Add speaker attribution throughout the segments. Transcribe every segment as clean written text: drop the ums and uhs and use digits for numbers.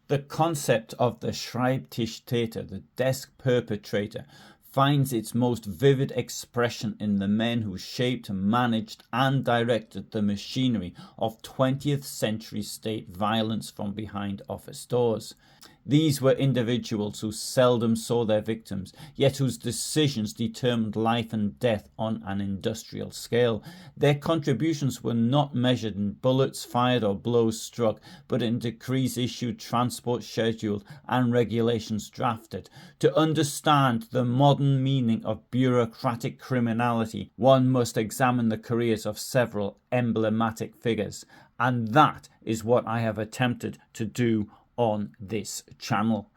Speaker 1: The concept of the Schreibtischtäter, the desk perpetrator, finds its most vivid expression in the men who shaped, managed and directed the machinery of 20th century state violence from behind office doors. These were individuals who seldom saw their victims, yet whose decisions determined life and death on an industrial scale. Their contributions were not measured in bullets fired or blows struck, but in decrees issued, transport scheduled, and regulations drafted. To understand the modern meaning of bureaucratic criminality, one must examine the careers of several emblematic figures, and that is what I have attempted to do on this channel.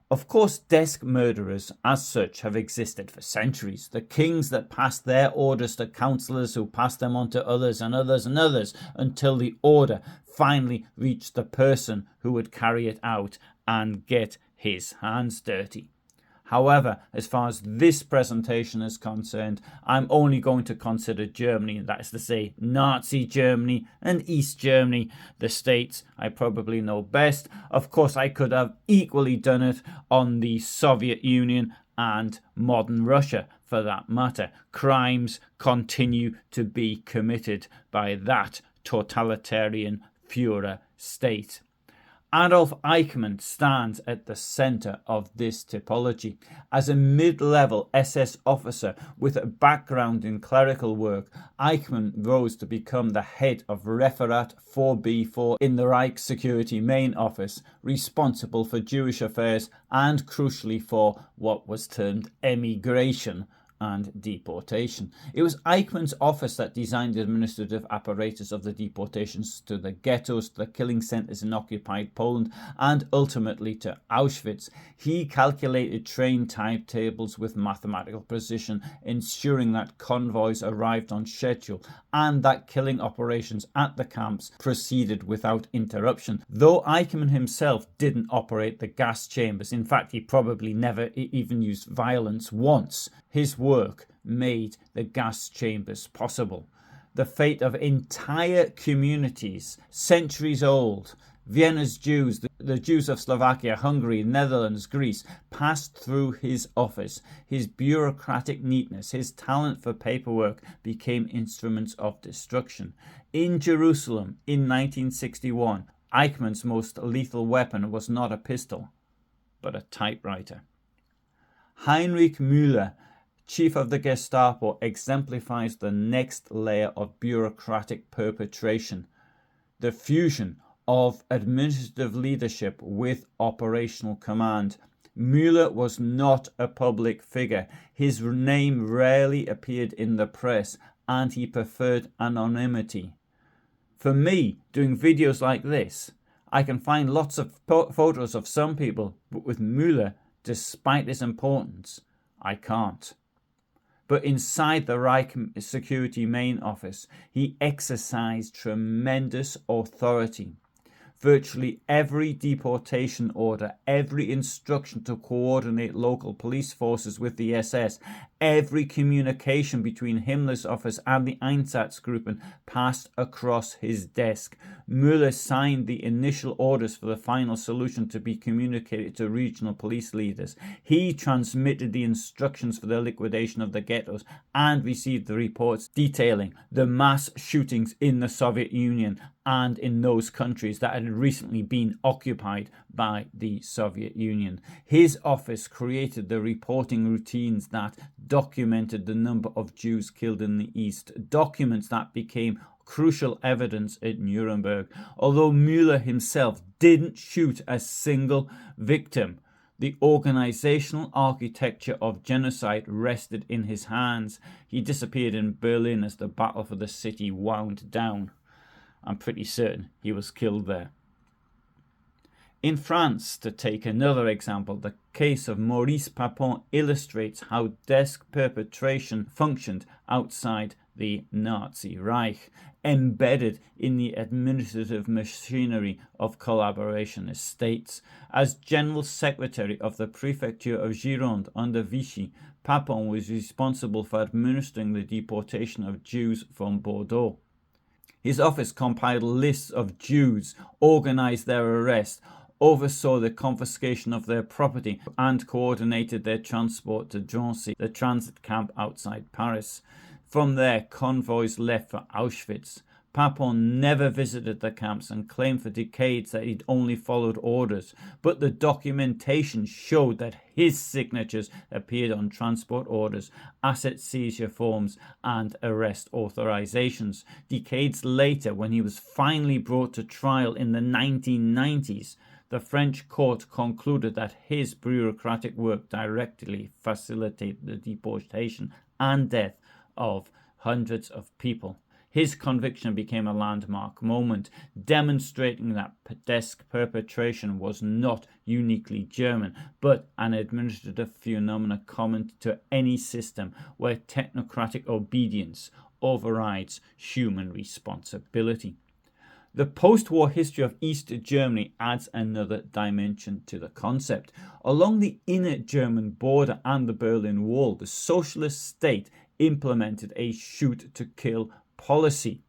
Speaker 1: Of course, desk murderers as such have existed for centuries. The kings that passed their orders to councillors who passed them on to others and others and others until the order finally reached the person who would carry it out and get his hands dirty. However, as far as this presentation is concerned, I'm only going to consider Germany, that is to say Nazi Germany and East Germany, the states I probably know best. Of course, I could have equally done it on the Soviet Union and modern Russia for that matter. Crimes continue to be committed by that totalitarian Führer state. Adolf Eichmann stands at the center of this typology. As a mid-level SS officer with a background in clerical work, Eichmann rose to become the head of Referat 4B4 in the Reich Security Main Office, responsible for Jewish affairs and crucially for what was termed emigration and deportation. It was Eichmann's office that designed the administrative apparatus of the deportations to the ghettos, the killing centres in occupied Poland, and ultimately to Auschwitz. He calculated train timetables with mathematical precision, ensuring that convoys arrived on schedule and that killing operations at the camps proceeded without interruption. Though Eichmann himself didn't operate the gas chambers, in fact he probably never even used violence once, his work made the gas chambers possible. The fate of entire communities, centuries old, Vienna's Jews, the Jews of Slovakia, Hungary, Netherlands, Greece, passed through his office. His bureaucratic neatness, his talent for paperwork became instruments of destruction. In Jerusalem in 1961, Eichmann's most lethal weapon was not a pistol, but a typewriter. Heinrich Mueller, chief of the Gestapo, exemplifies the next layer of bureaucratic perpetration, the fusion of administrative leadership with operational command. Müller was not a public figure. His name rarely appeared in the press, and he preferred anonymity. For me, doing videos like this, I can find lots of photos of some people, but with Müller, despite his importance, I can't. But inside the Reich Security Main Office, he exercised tremendous authority. Virtually every deportation order, every instruction to coordinate local police forces with the SS, every communication between Himmler's office and the Einsatzgruppen passed across his desk. Müller signed the initial orders for the final solution to be communicated to regional police leaders. He transmitted the instructions for the liquidation of the ghettos and received the reports detailing the mass shootings in the Soviet Union and in those countries that had recently been occupied by the Soviet Union. His office created the reporting routines that documented the number of Jews killed in the East, documents that became crucial evidence at Nuremberg. Although Müller himself didn't shoot a single victim, the organizational architecture of genocide rested in his hands. He disappeared in Berlin as the battle for the city wound down. I'm pretty certain he was killed there. In France, to take another example, the case of Maurice Papon illustrates how desk perpetration functioned outside the Nazi Reich, embedded in the administrative machinery of collaborationist states. As General Secretary of the Prefecture of Gironde under Vichy, Papon was responsible for administering the deportation of Jews from Bordeaux. His office compiled lists of Jews, organized their arrest, oversaw the confiscation of their property, and coordinated their transport to Drancy, the transit camp outside Paris. From there, convoys left for Auschwitz. Papon never visited the camps and claimed for decades that he'd only followed orders, but the documentation showed that his signatures appeared on transport orders, asset seizure forms, and arrest authorizations. Decades later, when he was finally brought to trial in the 1990s, the French court concluded that his bureaucratic work directly facilitated the deportation and death of hundreds of people. His conviction became a landmark moment, demonstrating that desk perpetration was not uniquely German, but an administrative phenomenon common to any system where technocratic obedience overrides human responsibility. The post-war history of East Germany adds another dimension to the concept. Along the inner German border and the Berlin Wall, the socialist state implemented a shoot-to-kill policy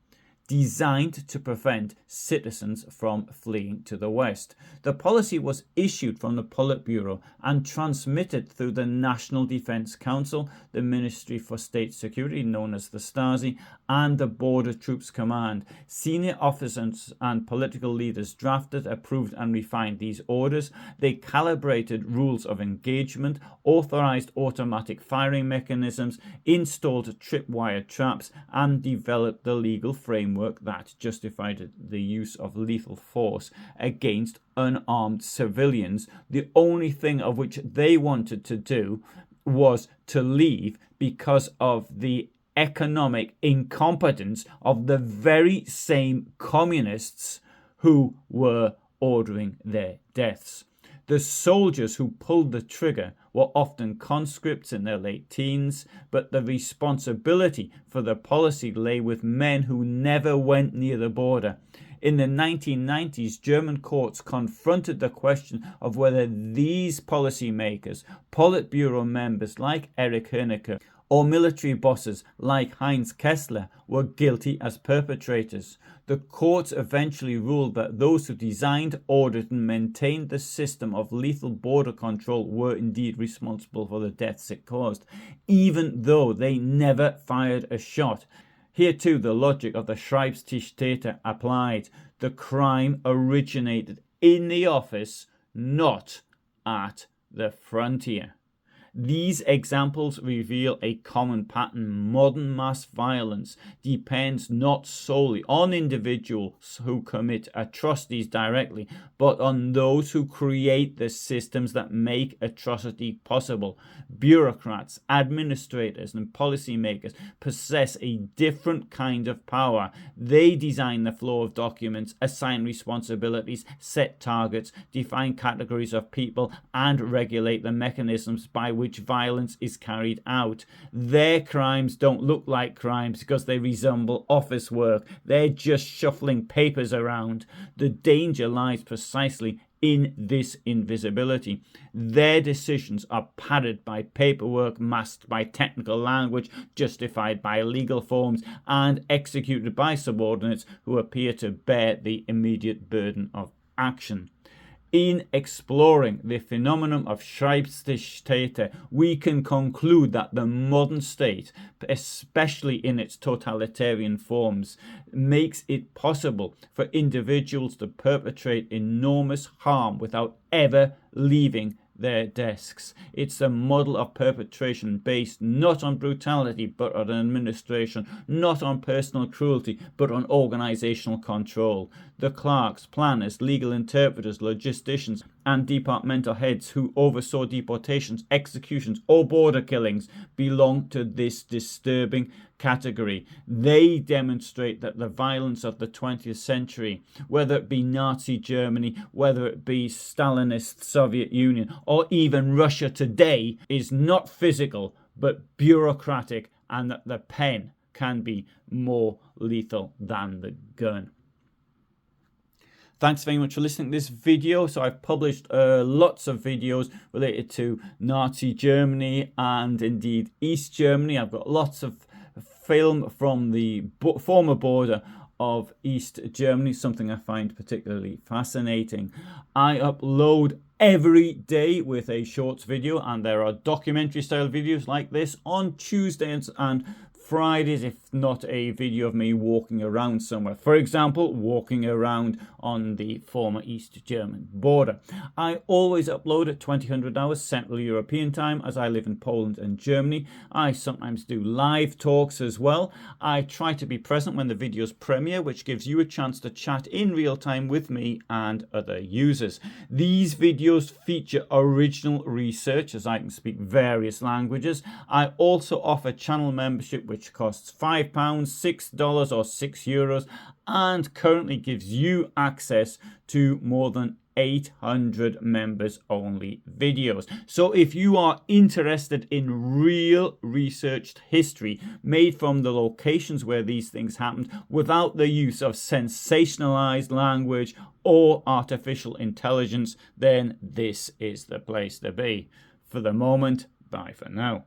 Speaker 1: designed to prevent citizens from fleeing to the West. The policy was issued from the Politburo and transmitted through the National Defense Council, the Ministry for State Security, known as the Stasi, and the Border Troops Command. Senior officers and political leaders drafted, approved, and refined these orders. They calibrated rules of engagement, authorized automatic firing mechanisms, installed tripwire traps, and developed the legal framework that justified the use of lethal force against unarmed civilians. The only thing of which they wanted to do was to leave because of the economic incompetence of the very same communists who were ordering their deaths. The soldiers who pulled the trigger were often conscripts in their late teens, but the responsibility for the policy lay with men who never went near the border. In the 1990s, German courts confronted the question of whether these policymakers, Politburo members like Erich Hoenecker, or military bosses like Heinz Keßler were guilty as perpetrators. The courts eventually ruled that those who designed, ordered, and maintained the system of lethal border control were indeed responsible for the deaths it caused, even though they never fired a shot. Here too, the logic of the Schreibtischtäter applied. The crime originated in the office, not at the frontier. These examples reveal a common pattern. Modern mass violence depends not solely on individuals who commit atrocities directly, but on those who create the systems that make atrocity possible. Bureaucrats, administrators, and policymakers possess a different kind of power. They design the flow of documents, assign responsibilities, set targets, define categories of people, and regulate the mechanisms by which violence is carried out. Their crimes don't look like crimes because they resemble office work. They're just shuffling papers around. The danger lies precisely in this invisibility. Their decisions are padded by paperwork, masked by technical language, justified by legal forms, and executed by subordinates who appear to bear the immediate burden of action. In exploring the phenomenon of Schreibtischtäter, we can conclude that the modern state, especially in its totalitarian forms, makes it possible for individuals to perpetrate enormous harm without ever leaving their desks. It's a model of perpetration based not on brutality but on administration, not on personal cruelty but on organizational control. The clerks, planners, legal interpreters, logisticians, and departmental heads who oversaw deportations, executions, or border killings belong to this disturbing category. They demonstrate that the violence of the 20th century, whether it be Nazi Germany, whether it be Stalinist Soviet Union, or even Russia today, is not physical but bureaucratic, and that the pen can be more lethal than the gun. Thanks very much for listening to this video. So I've published lots of videos related to Nazi Germany and indeed East Germany. I've got lots of film from the former border of East Germany, something I find particularly fascinating. I upload every day with a shorts video, and there are documentary style videos like this on Tuesdays and Fridays, if not a video of me walking around somewhere. For example, walking around on the former East German border. I always upload at 2000 hours Central European time, as I live in Poland and Germany. I sometimes do live talks as well. I try to be present when the videos premiere, which gives you a chance to chat in real time with me and other users. These videos feature original research, as I can speak various languages. I also offer channel membership, which costs £5, $6 or €6, and currently gives you access to more than 800 members only videos. So if you are interested in real researched history made from the locations where these things happened without the use of sensationalized language or artificial intelligence, then this is the place to be. For the moment, bye for now.